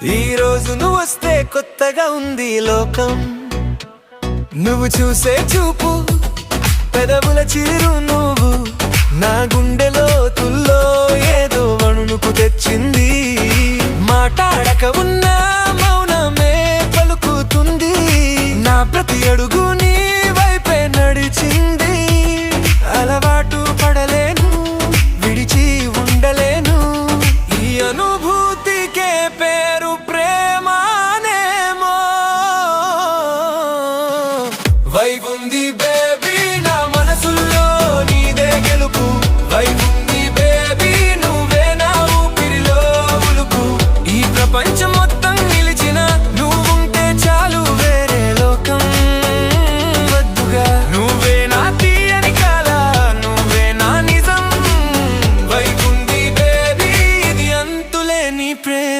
ఈ రోజు నువ్వు వస్తే కొత్తగా ఉంది లోకం. నువ్వు చూసే చూపు, పెదవుల చిరు నువ్వు నా గుండెలో తుల్లో ఏదో వణుకు తెచ్చింది. మాట్లాడక ఉన్నా